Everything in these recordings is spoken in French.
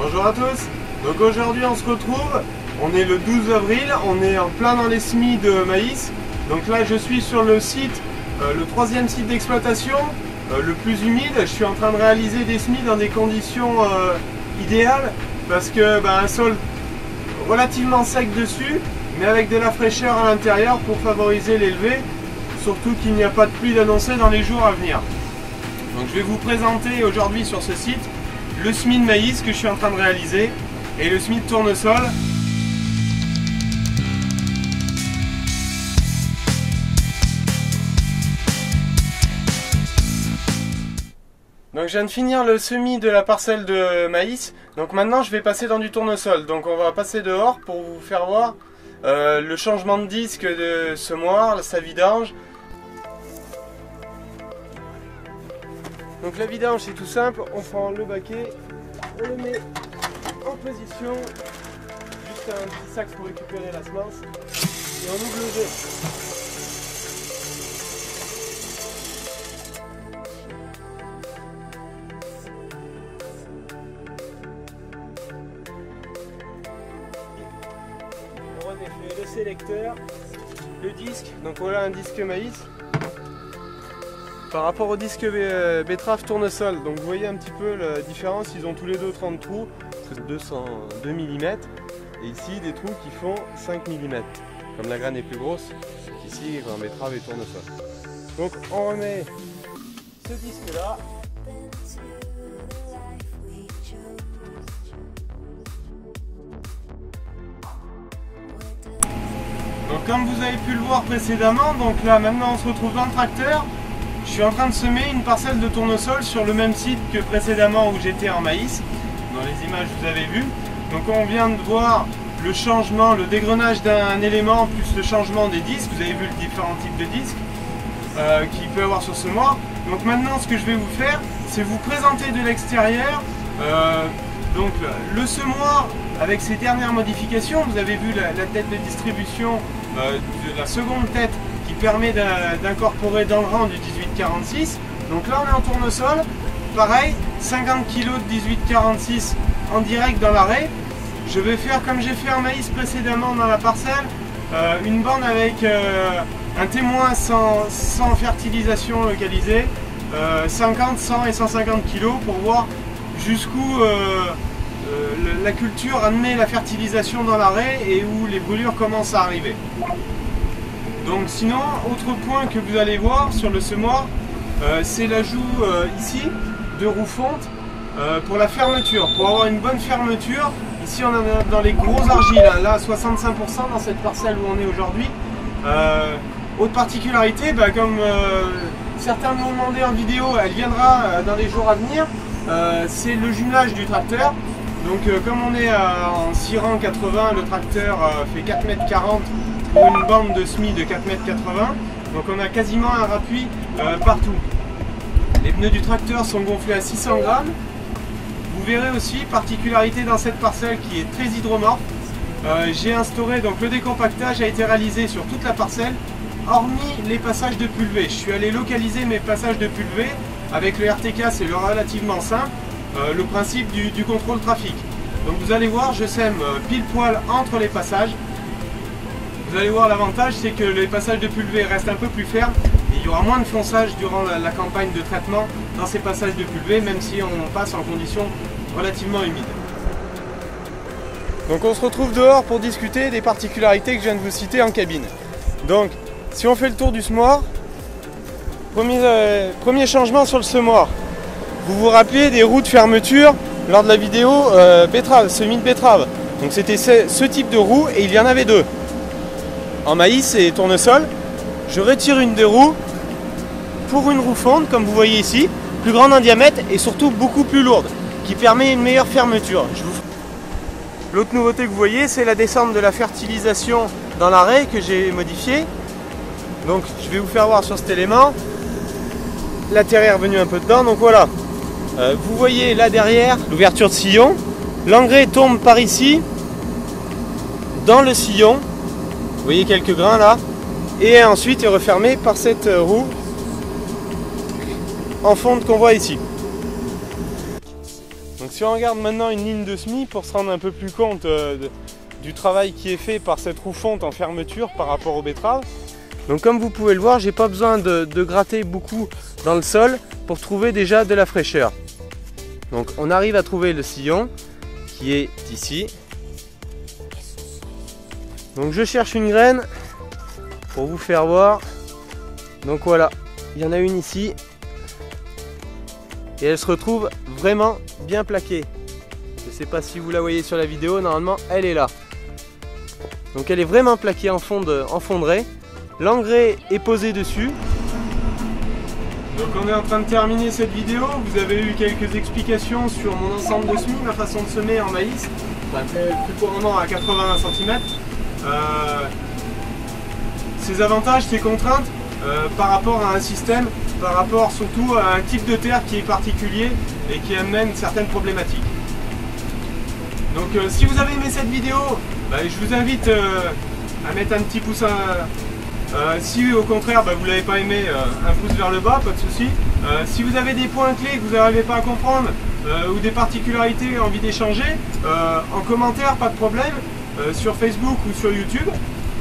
Bonjour à tous. Donc aujourd'hui on se retrouve, on est le 12 avril, on est en plein dans les semis de maïs. Donc là je suis sur le site, le troisième site d'exploitation, le plus humide. Je suis en train de réaliser des semis dans des conditions idéales parce que un sol relativement sec dessus, mais avec de la fraîcheur à l'intérieur pour favoriser l'élevée, surtout qu'il n'y a pas de pluie d'annoncer dans les jours à venir. Donc je vais vous présenter aujourd'hui sur ce site le semis de maïs que je suis en train de réaliser et le semis de tournesol. Donc je viens de finir le semis de la parcelle de maïs, donc maintenant je vais passer dans du tournesol. Donc on va passer dehors pour vous faire voir le changement de disque de semoir, sa vidange. Donc la vidange c'est tout simple, on prend le baquet, on le met en position, juste un petit sac pour récupérer la semence, et on ouvre le jet. On remet le sélecteur, le disque, donc voilà un disque maïs. Par rapport au disque betterave tournesol, donc vous voyez un petit peu la différence, ils ont tous les deux 30 trous, 202 mm, et ici des trous qui font 5 mm, comme la graine est plus grosse qu'ici en betterave et tournesol. Donc on remet ce disque là. Donc comme vous avez pu le voir précédemment, donc là maintenant on se retrouve dans le tracteur. Je suis en train de semer une parcelle de tournesol sur le même site que précédemment où j'étais en maïs. Dans les images vous avez vu. Donc on vient de voir le changement, le dégrenage d'un élément plus le changement des disques. Vous avez vu les différents types de disques qu'il peut y avoir sur ce semoir. Donc maintenant ce que je vais vous faire, c'est vous présenter de l'extérieur donc le semoir avec ses dernières modifications. Vous avez vu la tête de distribution de la seconde tête qui permet d'incorporer dans le rang du 1846. Donc là on est en tournesol, pareil, 50 kg de 1846 en direct dans l'arrêt. Je vais faire comme j'ai fait en maïs précédemment dans la parcelle, une bande avec un témoin sans fertilisation localisée, 50, 100 et 150 kg pour voir jusqu'où la culture admet la fertilisation dans l'arrêt et où les brûlures commencent à arriver. Donc sinon, autre point que vous allez voir sur le semoir, c'est l'ajout ici de roues fonte pour la fermeture. Pour avoir une bonne fermeture, ici on est dans les gros argiles, hein, là 65% dans cette parcelle où on est aujourd'hui. Autre particularité, comme certains m'ont demandé en vidéo, elle viendra dans les jours à venir, c'est le jumelage du tracteur. Donc comme on est en 6 rangs 80, le tracteur fait 4,40 m pour une bande de semis de 4,80 m. Donc on a quasiment un rappui partout. Les pneus du tracteur sont gonflés à 600 grammes. Vous verrez aussi, particularité dans cette parcelle qui est très hydromorphe, j'ai instauré, donc le décompactage a été réalisé sur toute la parcelle, hormis les passages de pulvée. Je suis allé localiser mes passages de pulvée. Avec le RTK, c'est relativement simple. Le principe du contrôle trafic. Donc vous allez voir, je sème pile poil entre les passages. Vous allez voir, l'avantage c'est que les passages de pulvée restent un peu plus fermes et il y aura moins de fonçage durant la campagne de traitement dans ces passages de pulvée, même si on passe en conditions relativement humides. Donc on se retrouve dehors pour discuter des particularités que je viens de vous citer en cabine. Donc si on fait le tour du semoir, premier changement sur le semoir. Vous vous rappelez des roues de fermeture lors de la vidéo betterave, semis de betterave. Donc c'était ce type de roue et il y en avait deux. En maïs et tournesol, je retire une des roues pour une roue fonte, comme vous voyez ici, plus grande en diamètre et surtout beaucoup plus lourde, qui permet une meilleure fermeture. L'autre nouveauté que vous voyez, c'est la descente de la fertilisation dans l'arrêt que j'ai modifié. Donc je vais vous faire voir sur cet élément. La terre est revenue un peu dedans, donc voilà. Vous voyez là derrière l'ouverture de sillon, l'engrais tombe par ici dans le sillon, vous voyez quelques grains là, et ensuite est refermé par cette roue en fonte qu'on voit ici. Donc si on regarde maintenant une ligne de semis pour se rendre un peu plus compte du travail qui est fait par cette roue fonte en fermeture par rapport aux betteraves. Donc comme vous pouvez le voir, j'ai pas besoin de gratter beaucoup dans le sol pour trouver déjà de la fraîcheur. Donc on arrive à trouver le sillon qui est ici. Donc je cherche une graine pour vous faire voir. Donc voilà, il y en a une ici. Et elle se retrouve vraiment bien plaquée. Je ne sais pas si vous la voyez sur la vidéo, normalement elle est là. Donc elle est vraiment plaquée en fondrée. L'engrais est posé dessus. Donc on est en train de terminer cette vidéo. Vous avez eu quelques explications sur mon ensemble de semis, ma façon de semer en maïs. Enfin, plus couramment à 80 cm. Ses avantages, ses contraintes par rapport à un système, par rapport surtout à un type de terre qui est particulier et qui amène certaines problématiques. Donc si vous avez aimé cette vidéo, je vous invite à mettre un petit pouce. Si au contraire vous ne l'avez pas aimé, un pouce vers le bas, pas de souci. Si vous avez des points clés que vous n'arrivez pas à comprendre ou des particularités, envie d'échanger, en commentaire, pas de problème, sur Facebook ou sur YouTube.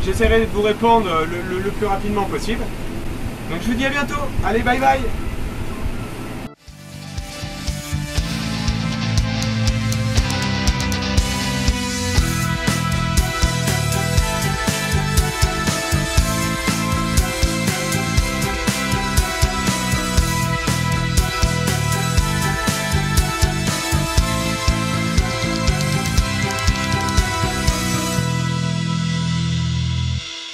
J'essaierai de vous répondre le plus rapidement possible. Donc je vous dis à bientôt. Allez, bye bye.